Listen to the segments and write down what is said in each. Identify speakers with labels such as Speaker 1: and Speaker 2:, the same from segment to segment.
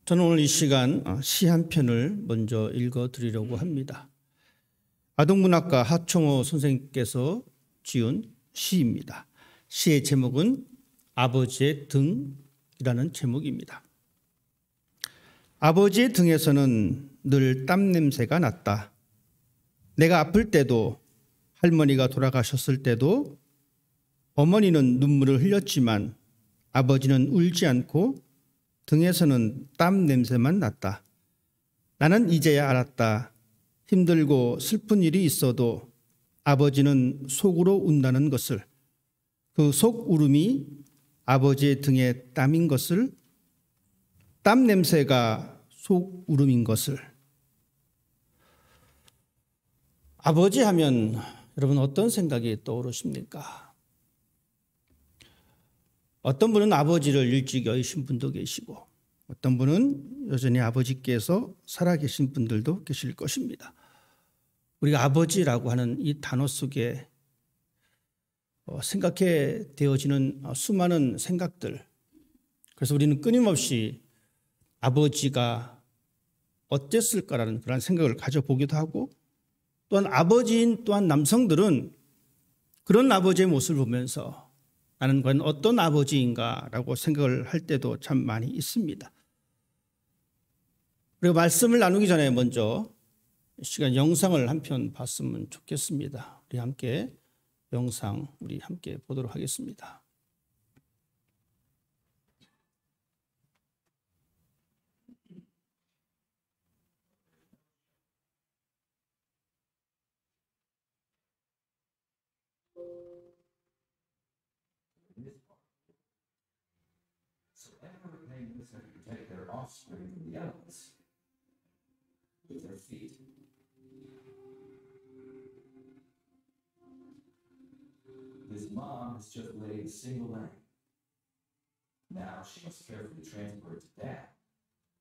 Speaker 1: 저는 오늘 이 시간 시 한 편을 먼저 읽어드리려고 합니다. 아동문학가 하청호 선생님께서 지은 시입니다. 시의 제목은 아버지의 등이라는 제목입니다. 아버지의 등에서는 늘 땀 냄새가 났다. 내가 아플 때도 할머니가 돌아가셨을 때도 어머니는 눈물을 흘렸지만 아버지는 울지 않고 등에서는 땀 냄새만 났다. 나는 이제야 알았다. 힘들고 슬픈 일이 있어도 아버지는 속으로 운다는 것을, 그 속 울음이 아버지의 등에 땀인 것을, 땀 냄새가 속 울음인 것을. 아버지 하면 여러분 어떤 생각이 떠오르십니까? 어떤 분은 아버지를 일찍 여의신 분도 계시고 어떤 분은 여전히 아버지께서 살아계신 분들도 계실 것입니다. 우리가 아버지라고 하는 이 단어 속에 생각해 되어지는 수많은 생각들, 그래서 우리는 끊임없이 아버지가 어땠을까라는 그런 생각을 가져보기도 하고, 또한 아버지인 또한 남성들은 그런 아버지의 모습을 보면서 나는 과연 어떤 아버지인가라고 생각을 할 때도 참 많이 있습니다. 그리고 말씀을 나누기 전에 먼저 이 시간 영상을 한 편 봤으면 좋겠습니다. 우리 함께 영상 보도록 하겠습니다.
Speaker 2: Protect their offspring from the elements with their feet. His mom has just laid a single egg. Now she must carefully transport it to dad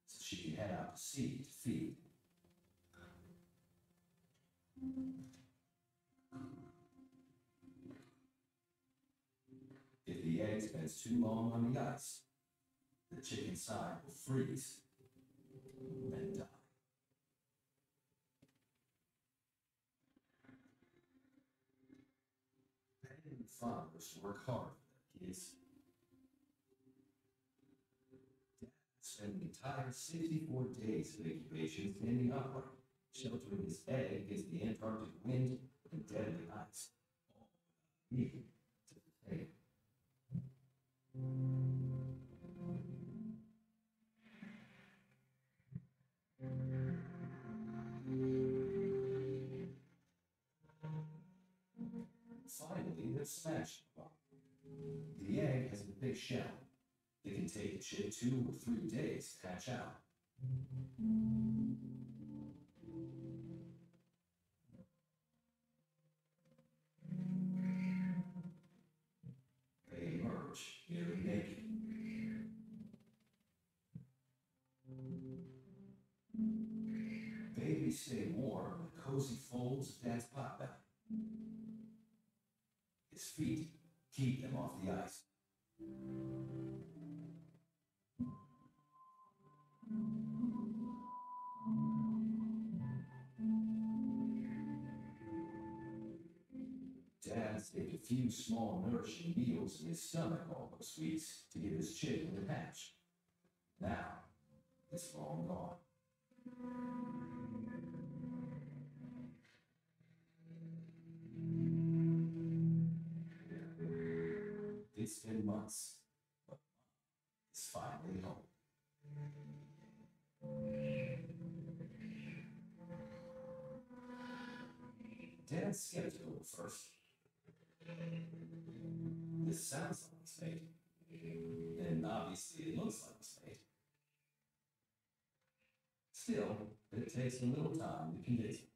Speaker 2: so she can head out to sea to feed. If the egg spends too long on the ice, the chicken side will freeze and die. Parents and fathers work hard for their kids. Dad spent the entire 64 days of incubation standing upright, sheltering his egg against the Antarctic wind and deadly ice, all without me to the table. Finally, they're smashed. The egg has a big shell. It can take a chick 2 or 3 days to hatch out. They emerge nearly naked. Babies stay warm in the cozy folds of Dad's pot belly. His feet keep them off the ice. Dad's take a few small nourishing meals in his stomach all those weeks to give his chicken to hatch. Now, it's long gone. It's been months, but it's finally home. Dad's skeptical at first. This sounds like it's fate, and obviously it looks like it's fate. Still, it takes a little time to convince him.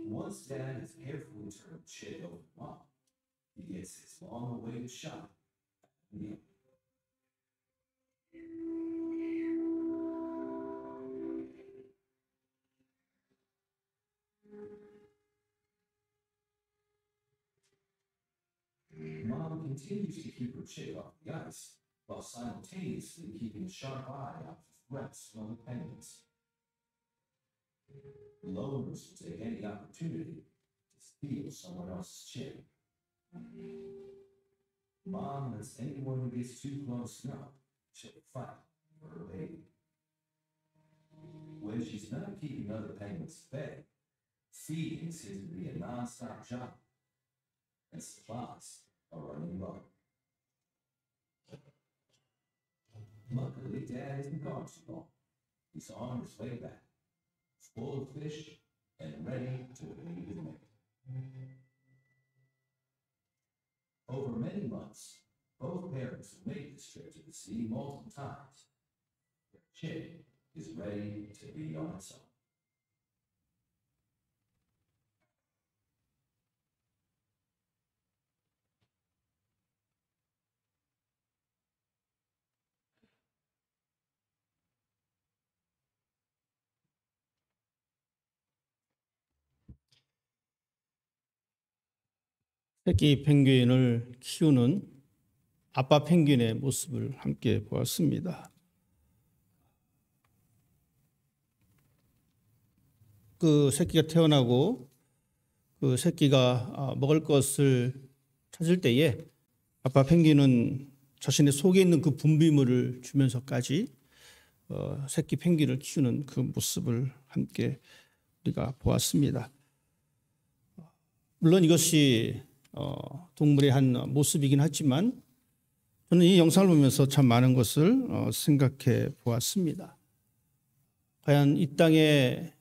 Speaker 2: Once Dad has carefully turned the chick over to Mom, he gets his long-awaited shot at the meal. continues to keep her chick off the ice, while simultaneously keeping a sharp eye out for threats from the penguins. Loners will take any opportunity to steal someone else's chick. Mom lets anyone who gets too close know she'll fight for her baby. When she's not keeping other penguins fed, feeding seems to be a non-stop job, and supplies are running low. Luckily, Dad isn't gone too long. He's on his way back, full of fish and ready to leave his mate. Over many months, both parents have made this trip to the sea multiple times. Their chick is ready to be on its own.
Speaker 1: 새끼 펭귄을 키우는 아빠 펭귄의 모습을 함께 보았습니다. 그 새끼가 태어나고 그 새끼가 먹을 것을 찾을 때에 아빠 펭귄은 자신의 속에 있는 그 분비물을 주면서까지 새끼 펭귄을 키우는 그 모습을 함께 우리가 보았습니다. 물론 이것이 동물의 한 모습이긴 하지만 저는 이 영상을 보면서 참 많은 것을 생각해 보았습니다. 과연 이 땅에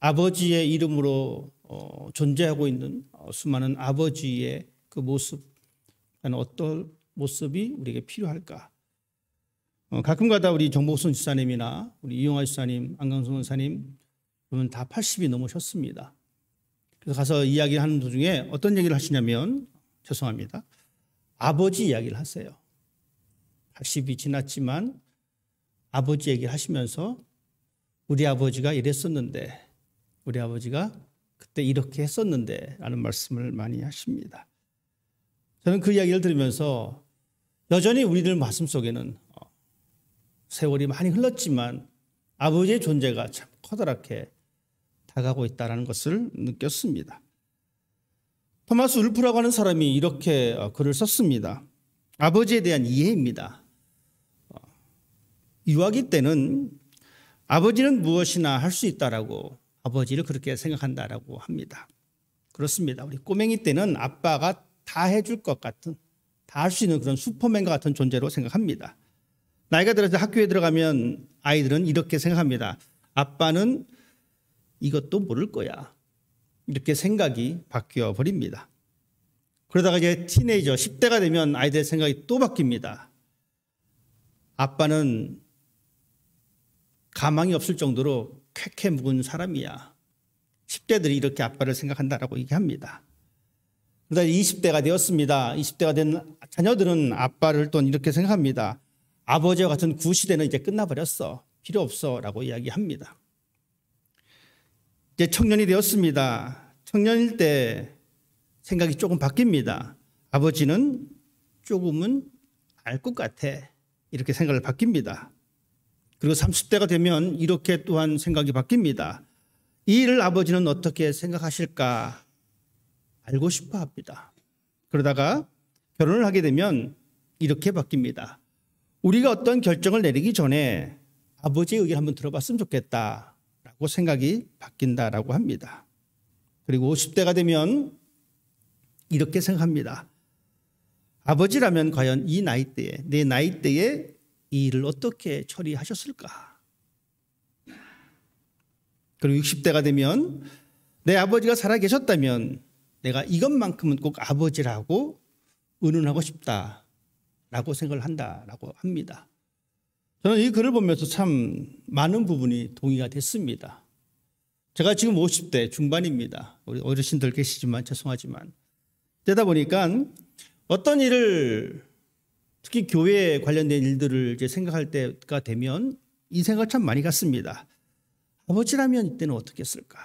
Speaker 1: 아버지의 이름으로 존재하고 있는 수많은 아버지의 그 모습, 어떤 모습이 우리에게 필요할까? 가끔가다 우리 정복순 지사님이나 우리 이용화 지사님, 안강성 원사님 보면 다 80이 넘으셨습니다. 그래서 가서 이야기하는 도중에 어떤 얘기를 하시냐면, 죄송합니다, 아버지 이야기를 하세요. 80이 지났지만 아버지 얘기를 하시면서 우리 아버지가 이랬었는데, 우리 아버지가 그때 이렇게 했었는데 라는 말씀을 많이 하십니다. 저는 그 이야기를 들으면서 여전히 우리들 마음속에는 세월이 많이 흘렀지만 아버지의 존재가 참 커다랗게 다가오고 있다는 것을 느꼈습니다. 토마스 울프라고 하는 사람이 이렇게 글을 썼습니다. 아버지에 대한 이해입니다. 유아기 때는 아버지는 무엇이나 할 수 있다라고 아버지를 그렇게 생각한다라고 합니다. 그렇습니다. 우리 꼬맹이 때는 아빠가 다 해줄 것 같은, 다 할 수 있는 그런 슈퍼맨과 같은 존재로 생각합니다. 나이가 들어서 학교에 들어가면 아이들은 이렇게 생각합니다. 아빠는 이것도 모를 거야. 이렇게 생각이 바뀌어 버립니다. 그러다가 이제 티네이저 10대가 되면 아이들의 생각이 또 바뀝니다. 아빠는 가망이 없을 정도로 쾌쾌 묵은 사람이야. 10대들이 이렇게 아빠를 생각한다라고 얘기합니다. 그러다 20대가 되었습니다. 20대가 된 자녀들은 아빠를 또 이렇게 생각합니다. 아버지와 같은 구시대는 이제 끝나버렸어. 필요 없어 라고 이야기합니다. 이제 청년이 되었습니다. 청년일 때 생각이 조금 바뀝니다. 아버지는 조금은 알 것 같아. 이렇게 생각을 바뀝니다. 그리고 30대가 되면 이렇게 또한 생각이 바뀝니다. 이 일을 아버지는 어떻게 생각하실까 알고 싶어 합니다. 그러다가 결혼을 하게 되면 이렇게 바뀝니다. 우리가 어떤 결정을 내리기 전에 아버지의 의견을 한번 들어봤으면 좋겠다라고 생각이 바뀐다라고 합니다. 그리고 50대가 되면 이렇게 생각합니다. 아버지라면 과연 이 나이대에, 내 나이대에 이 일을 어떻게 처리하셨을까? 그리고 60대가 되면 내 아버지가 살아계셨다면 내가 이것만큼은 꼭 아버지라고 의논하고 싶다라고 생각을 한다라고 합니다. 저는 이 글을 보면서 참 많은 부분이 동의가 됐습니다. 제가 지금 50대 중반입니다. 우리 어르신들 계시지만 죄송하지만. 되다 보니까 어떤 일을 특히 교회에 관련된 일들을 이제 생각할 때가 되면 이 생각을 참 많이 갖습니다. 아버지라면 이때는 어떻게 했을까?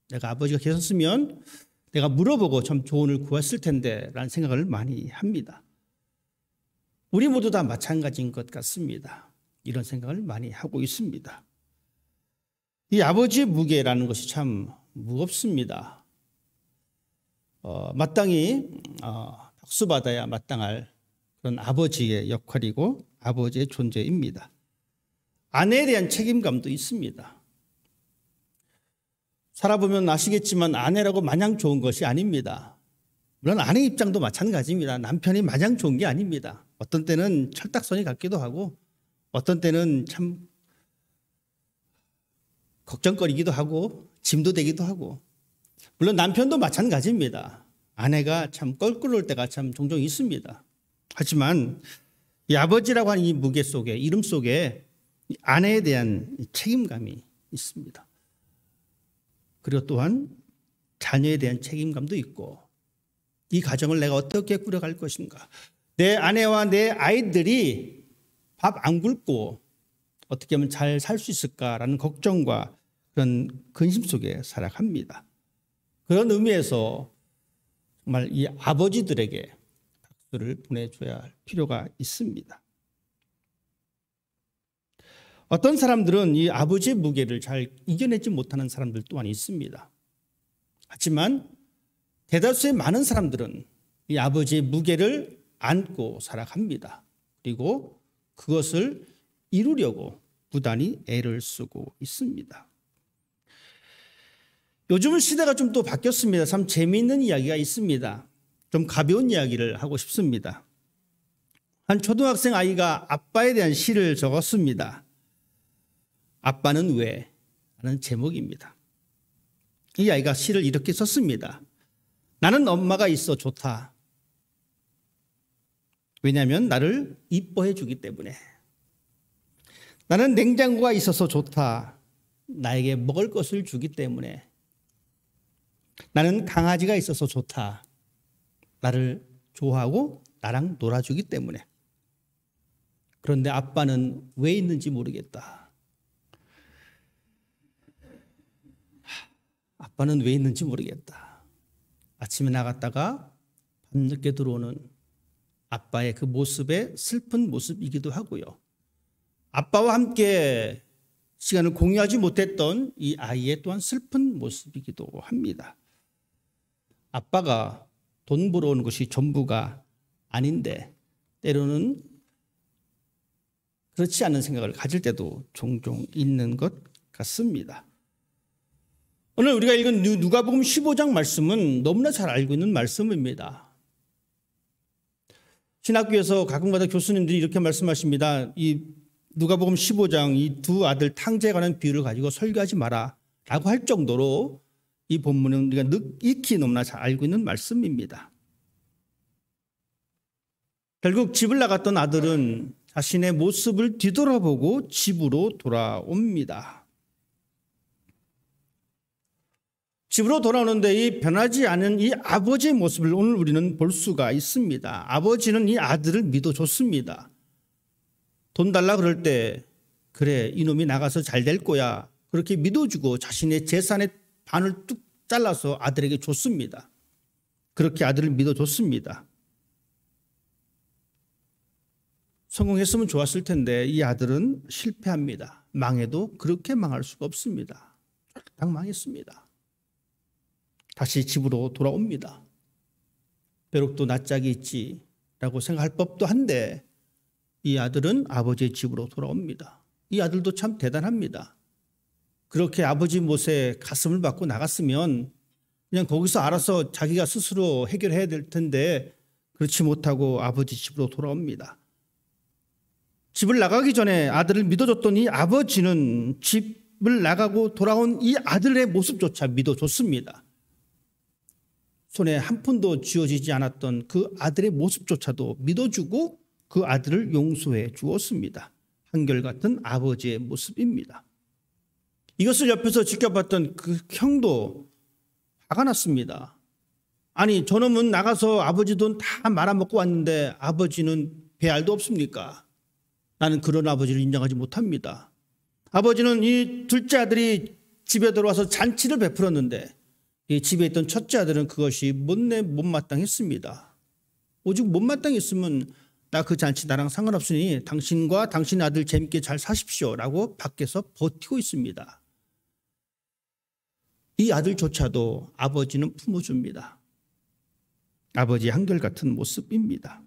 Speaker 1: 내가 아버지가 계셨으면 내가 물어보고 좀 조언을 구했을 텐데 라는 생각을 많이 합니다. 우리 모두 다 마찬가지인 것 같습니다. 이런 생각을 많이 하고 있습니다. 이 아버지의 무게라는 것이 참 무겁습니다. 마땅히 박수받아야 마땅할 그런 아버지의 역할이고 아버지의 존재입니다. 아내에 대한 책임감도 있습니다. 살아보면 아시겠지만 아내라고 마냥 좋은 것이 아닙니다. 물론 아내 입장도 마찬가지입니다. 남편이 마냥 좋은 게 아닙니다. 어떤 때는 철딱선이 같기도 하고 어떤 때는 참 걱정거리기도 하고 짐도 되기도 하고 물론 남편도 마찬가지입니다. 아내가 참 껄끄러울 때가 참 종종 있습니다. 하지만 이 아버지라고 하는 이 무게 속에 이름 속에 아내에 대한 책임감이 있습니다. 그리고 또한 자녀에 대한 책임감도 있고 이 가정을 내가 어떻게 꾸려갈 것인가. 내 아내와 내 아이들이 밥 안 굶고 어떻게 하면 잘 살 수 있을까라는 걱정과 그런 근심 속에 살아갑니다. 그런 의미에서 정말 이 아버지들에게 박수를 보내줘야 할 필요가 있습니다. 어떤 사람들은 이 아버지의 무게를 잘 이겨내지 못하는 사람들 또한 있습니다. 하지만 대다수의 많은 사람들은 이 아버지의 무게를 안고 살아갑니다. 그리고 그것을 이루려고 부단히 애를 쓰고 있습니다. 요즘은 시대가 좀 또 바뀌었습니다. 참 재미있는 이야기가 있습니다. 좀 가벼운 이야기를 하고 싶습니다. 한 초등학생 아이가 아빠에 대한 시를 적었습니다. 아빠는 왜? 라는 제목입니다. 이 아이가 시를 이렇게 썼습니다. 나는 엄마가 있어 좋다. 왜냐하면 나를 이뻐해 주기 때문에. 나는 냉장고가 있어서 좋다. 나에게 먹을 것을 주기 때문에. 나는 강아지가 있어서 좋다. 나를 좋아하고 나랑 놀아주기 때문에. 그런데 아빠는 왜 있는지 모르겠다. 아빠는 왜 있는지 모르겠다. 아침에 나갔다가 밤늦게 들어오는 아빠의 그 모습에 슬픈 모습이기도 하고요. 아빠와 함께 시간을 공유하지 못했던 이 아이의 또한 슬픈 모습이기도 합니다. 아빠가 돈 벌어오는 것이 전부가 아닌데 때로는 그렇지 않은 생각을 가질 때도 종종 있는 것 같습니다. 오늘 우리가 읽은 누가복음 15장 말씀은 너무나 잘 알고 있는 말씀입니다. 신학교에서 가끔가다 교수님들이 이렇게 말씀하십니다. 이 누가복음 15장 이 두 아들 탕자에 관한 비유를 가지고 설교하지 마라 라고 할 정도로 이 본문은 우리가 익히 너무나 잘 알고 있는 말씀입니다. 결국 집을 나갔던 아들은 자신의 모습을 뒤돌아보고 집으로 돌아옵니다. 집으로 돌아오는데 이 변하지 않은 이 아버지의 모습을 오늘 우리는 볼 수가 있습니다. 아버지는 이 아들을 믿어줬습니다. 돈 달라 그럴 때 그래 이놈이 나가서 잘 될 거야 그렇게 믿어주고 자신의 재산의 반을 뚝 잘라서 아들에게 줬습니다. 그렇게 아들을 믿어줬습니다. 성공했으면 좋았을 텐데 이 아들은 실패합니다. 망해도 그렇게 망할 수가 없습니다. 딱 망했습니다. 다시 집으로 돌아옵니다. 벼룩도 낯짝이 있지라고 생각할 법도 한데 이 아들은 아버지의 집으로 돌아옵니다. 이 아들도 참 대단합니다. 그렇게 아버지 못에 가슴을 받고 나갔으면 그냥 거기서 알아서 자기가 스스로 해결해야 될 텐데 그렇지 못하고 아버지 집으로 돌아옵니다. 집을 나가기 전에 아들을 믿어줬던 이 아버지는 집을 나가고 돌아온 이 아들의 모습조차 믿어줬습니다. 손에 한 푼도 쥐어지지 않았던 그 아들의 모습조차도 믿어주고 그 아들을 용서해 주었습니다. 한결같은 아버지의 모습입니다. 이것을 옆에서 지켜봤던 그 형도 화가 났습니다. 아니 저놈은 나가서 아버지 돈 다 말아먹고 왔는데 아버지는 배알도 없습니까? 나는 그런 아버지를 인정하지 못합니다. 아버지는 이 둘째 아들이 집에 들어와서 잔치를 베풀었는데 이 집에 있던 첫째 아들은 그것이 못마땅했습니다. 오직 못마땅했으면 나 그 잔치 나랑 상관없으니 당신과 당신 아들 재밌게 잘 사십시오라고 밖에서 버티고 있습니다. 이 아들조차도 아버지는 품어줍니다. 아버지의 한결같은 모습입니다.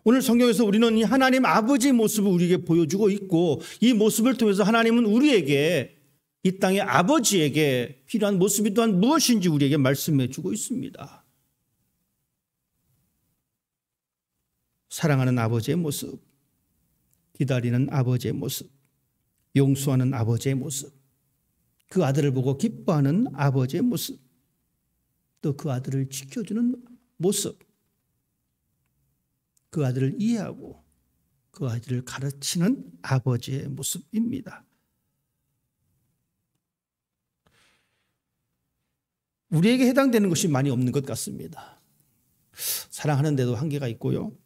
Speaker 1: 오늘 성경에서 우리는 이 하나님 아버지의 모습을 우리에게 보여주고 있고 이 모습을 통해서 하나님은 우리에게 이 땅의 아버지에게 필요한 모습이 또한 무엇인지 우리에게 말씀해 주고 있습니다. 사랑하는 아버지의 모습, 기다리는 아버지의 모습, 용서하는 아버지의 모습, 그 아들을 보고 기뻐하는 아버지의 모습, 또 그 아들을 지켜주는 모습, 그 아들을 이해하고 그 아들을 가르치는 아버지의 모습입니다. 우리에게 해당되는 것이 많이 없는 것 같습니다. 사랑하는 데도 한계가 있고요.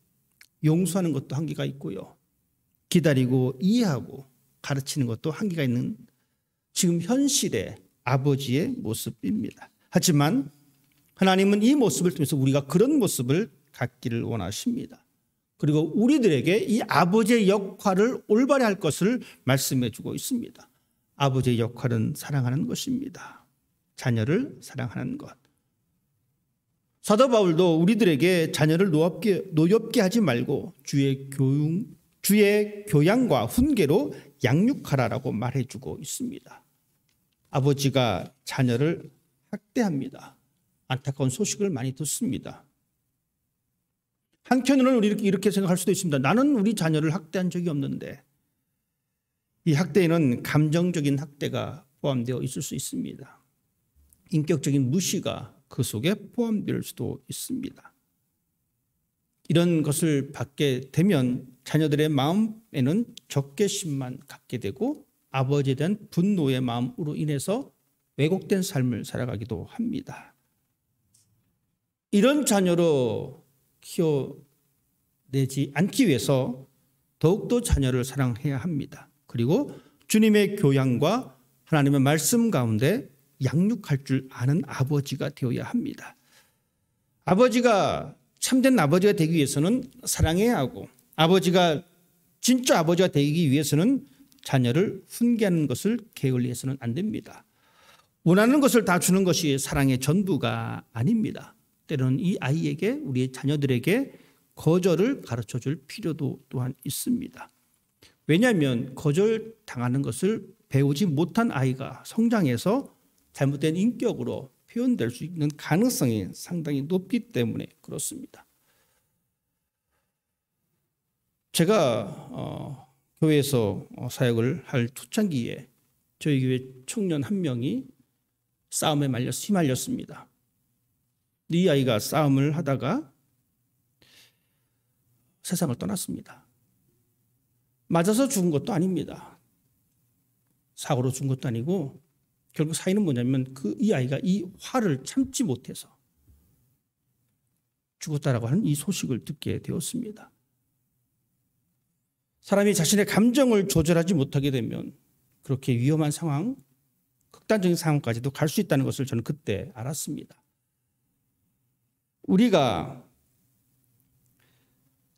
Speaker 1: 용서하는 것도 한계가 있고요. 기다리고 이해하고 가르치는 것도 한계가 있는 지금 현실의 아버지의 모습입니다. 하지만 하나님은 이 모습을 통해서 우리가 그런 모습을 갖기를 원하십니다. 그리고 우리들에게 이 아버지의 역할을 올바리 할 것을 말씀해 주고 있습니다. 아버지의 역할은 사랑하는 것입니다. 자녀를 사랑하는 것. 사도 바울도 우리들에게 자녀를 노엽게 하지 말고 주의 교양과 훈계로 양육하라라고 말해주고 있습니다. 아버지가 자녀를 학대합니다. 안타까운 소식을 많이 듣습니다. 한편으로는 우리 이렇게 생각할 수도 있습니다. 나는 우리 자녀를 학대한 적이 없는데 이 학대에는 감정적인 학대가 포함되어 있을 수 있습니다. 인격적인 무시가 그 속에 포함될 수도 있습니다. 이런 것을 받게 되면 자녀들의 마음에는 적개심만 갖게 되고 아버지에 대한 분노의 마음으로 인해서 왜곡된 삶을 살아가기도 합니다. 이런 자녀로 키워내지 않기 위해서 더욱더 자녀를 사랑해야 합니다. 그리고 주님의 교양과 하나님의 말씀 가운데 양육할 줄 아는 아버지가 되어야 합니다. 아버지가 참된 아버지가 되기 위해서는 사랑해야 하고 아버지가 진짜 아버지가 되기 위해서는 자녀를 훈계하는 것을 게을리해서는 안 됩니다. 원하는 것을 다 주는 것이 사랑의 전부가 아닙니다. 때로는 이 아이에게 우리의 자녀들에게 거절을 가르쳐줄 필요도 또한 있습니다. 왜냐하면 거절당하는 것을 배우지 못한 아이가 성장해서 잘못된 인격으로 표현될 수 있는 가능성이 상당히 높기 때문에 그렇습니다. 제가 교회에서 사역을 할 초창기에 저희 교회 청년 한 명이 싸움에 휘말렸습니다. 이 아이가 싸움을 하다가 세상을 떠났습니다. 맞아서 죽은 것도 아닙니다. 사고로 죽은 것도 아니고 결국 사인은 뭐냐면 이 아이가 이 화를 참지 못해서 죽었다라고 하는 이 소식을 듣게 되었습니다. 사람이 자신의 감정을 조절하지 못하게 되면 그렇게 위험한 상황, 극단적인 상황까지도 갈 수 있다는 것을 저는 그때 알았습니다. 우리가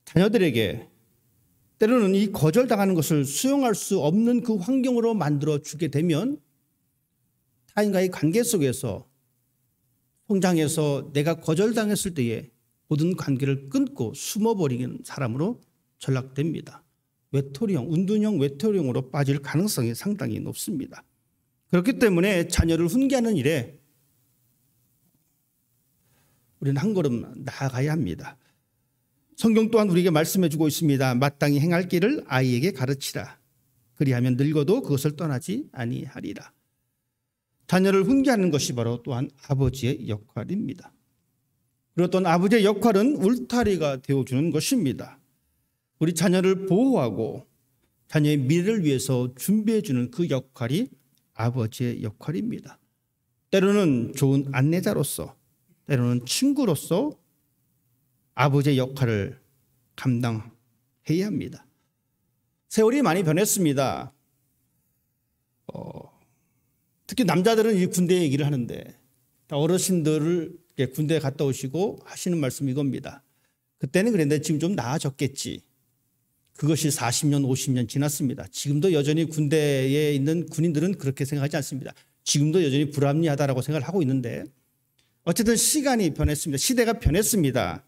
Speaker 1: 자녀들에게 때로는 이 거절당하는 것을 수용할 수 없는 그 환경으로 만들어 주게 되면 타인과의 관계 속에서 성장해서 내가 거절당했을 때에 모든 관계를 끊고 숨어버리는 사람으로 전락됩니다. 외톨이형, 은둔형 외톨이형으로 빠질 가능성이 상당히 높습니다. 그렇기 때문에 자녀를 훈계하는 일에 우리는 한 걸음 나아가야 합니다. 성경 또한 우리에게 말씀해 주고 있습니다. 마땅히 행할 길을 아이에게 가르치라. 그리하면 늙어도 그것을 떠나지 아니하리라. 자녀를 훈계하는 것이 바로 또한 아버지의 역할입니다. 그리고 또한 아버지의 역할은 울타리가 되어주는 것입니다. 우리 자녀를 보호하고 자녀의 미래를 위해서 준비해주는 그 역할이 아버지의 역할입니다. 때로는 좋은 안내자로서, 때로는 친구로서 아버지의 역할을 감당해야 합니다. 세월이 많이 변했습니다. 특히 남자들은 이 군대 얘기를 하는데 어르신들을 군대에 갔다 오시고 하시는 말씀이 이겁니다. 그때는 그랬는데 지금 좀 나아졌겠지. 그것이 40년, 50년 지났습니다. 지금도 여전히 군대에 있는 군인들은 그렇게 생각하지 않습니다. 지금도 여전히 불합리하다라고 생각을 하고 있는데 어쨌든 시간이 변했습니다. 시대가 변했습니다.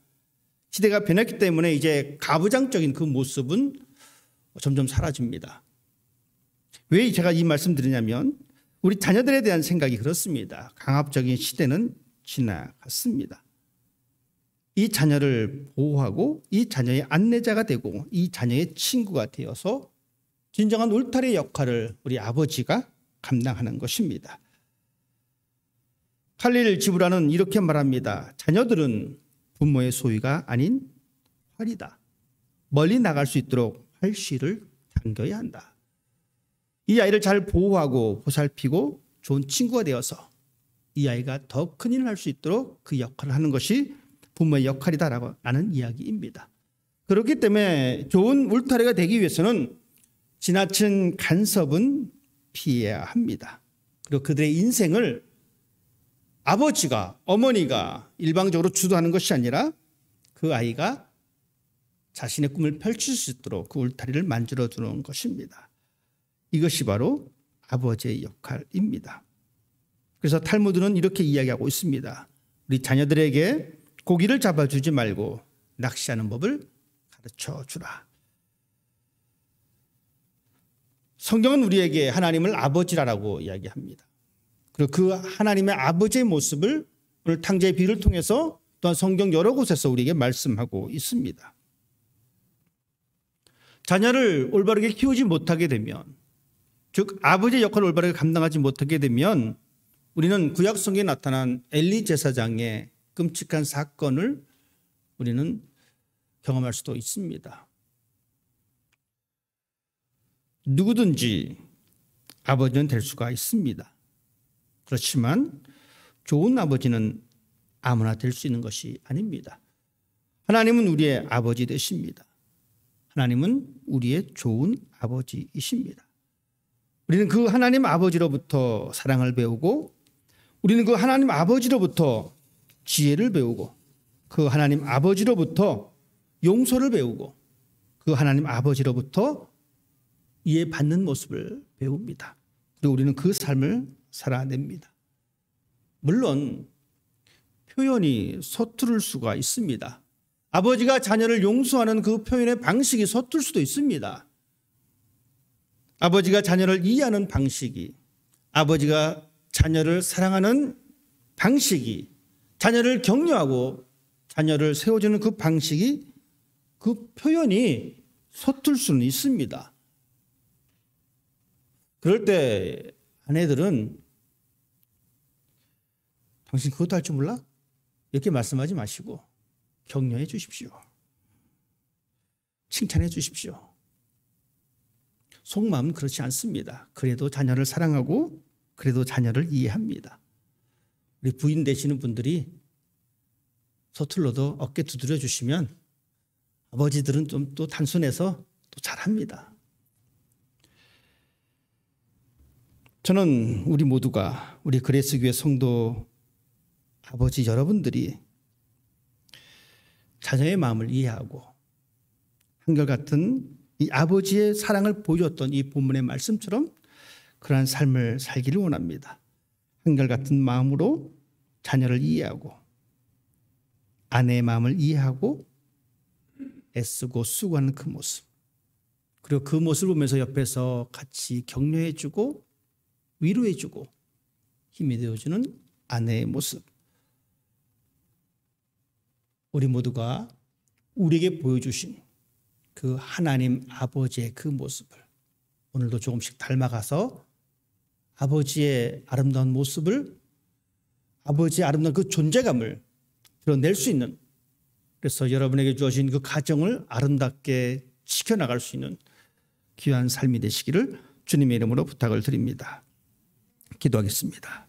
Speaker 1: 시대가 변했기 때문에 이제 가부장적인 그 모습은 점점 사라집니다. 왜 제가 이 말씀 드리냐면 우리 자녀들에 대한 생각이 그렇습니다. 강압적인 시대는 지나갔습니다. 이 자녀를 보호하고 이 자녀의 안내자가 되고 이 자녀의 친구가 되어서 진정한 울타리 역할을 우리 아버지가 감당하는 것입니다. 칼릴 지브라는 이렇게 말합니다. 자녀들은 부모의 소유가 아닌 활이다. 멀리 나갈 수 있도록 활실을 당겨야 한다. 이 아이를 잘 보호하고 보살피고 좋은 친구가 되어서 이 아이가 더 큰 일을 할 수 있도록 그 역할을 하는 것이 부모의 역할이다라고 하는 이야기입니다. 그렇기 때문에 좋은 울타리가 되기 위해서는 지나친 간섭은 피해야 합니다. 그리고 그들의 인생을 아버지가, 어머니가 일방적으로 주도하는 것이 아니라 그 아이가 자신의 꿈을 펼칠 수 있도록 그 울타리를 만들어주는 것입니다. 이것이 바로 아버지의 역할입니다. 그래서 탈무드는 이렇게 이야기하고 있습니다. 우리 자녀들에게 고기를 잡아주지 말고 낚시하는 법을 가르쳐 주라. 성경은 우리에게 하나님을 아버지라고 이야기합니다. 그리고 그 하나님의 아버지의 모습을 오늘 탕자의 비유를 통해서 또한 성경 여러 곳에서 우리에게 말씀하고 있습니다. 자녀를 올바르게 키우지 못하게 되면, 즉 아버지의 역할을 올바르게 감당하지 못하게 되면 우리는 구약 성경에 나타난 엘리 제사장의 끔찍한 사건을 우리는 경험할 수도 있습니다. 누구든지 아버지는 될 수가 있습니다. 그렇지만 좋은 아버지는 아무나 될 수 있는 것이 아닙니다. 하나님은 우리의 아버지 되십니다. 하나님은 우리의 좋은 아버지이십니다. 우리는 그 하나님 아버지로부터 사랑을 배우고 우리는 그 하나님 아버지로부터 지혜를 배우고 그 하나님 아버지로부터 용서를 배우고 그 하나님 아버지로부터 이해받는 모습을 배웁니다. 그리고 우리는 그 삶을 살아냅니다. 물론 표현이 서투를 수가 있습니다. 아버지가 자녀를 용서하는 그 표현의 방식이 서툴 수도 있습니다. 아버지가 자녀를 이해하는 방식이, 아버지가 자녀를 사랑하는 방식이, 자녀를 격려하고 자녀를 세워주는 그 방식이, 그 표현이 서툴 수는 있습니다. 그럴 때 아내들은 당신 그것도 할 줄 몰라? 이렇게 말씀하지 마시고 격려해 주십시오. 칭찬해 주십시오. 속마음은 그렇지 않습니다. 그래도 자녀를 사랑하고 그래도 자녀를 이해합니다. 우리 부인 되시는 분들이 서툴러도 어깨 두드려 주시면 아버지들은 좀 또 단순해서 또 잘합니다. 저는 우리 모두가, 우리 그레스교회 성도 아버지 여러분들이 자녀의 마음을 이해하고 한결같은 이 아버지의 사랑을 보여줬던 이 본문의 말씀처럼 그러한 삶을 살기를 원합니다. 한결같은 마음으로 자녀를 이해하고 아내의 마음을 이해하고 애쓰고 수고하는 그 모습, 그리고 그 모습을 보면서 옆에서 같이 격려해주고 위로해주고 힘이 되어주는 아내의 모습, 우리 모두가 우리에게 보여주신 그 하나님 아버지의 그 모습을 오늘도 조금씩 닮아가서 아버지의 아름다운 모습을, 아버지의 아름다운 그 존재감을 드러낼 수 있는, 그래서 여러분에게 주어진 그 가정을 아름답게 지켜나갈 수 있는 귀한 삶이 되시기를 주님의 이름으로 부탁을 드립니다. 기도하겠습니다.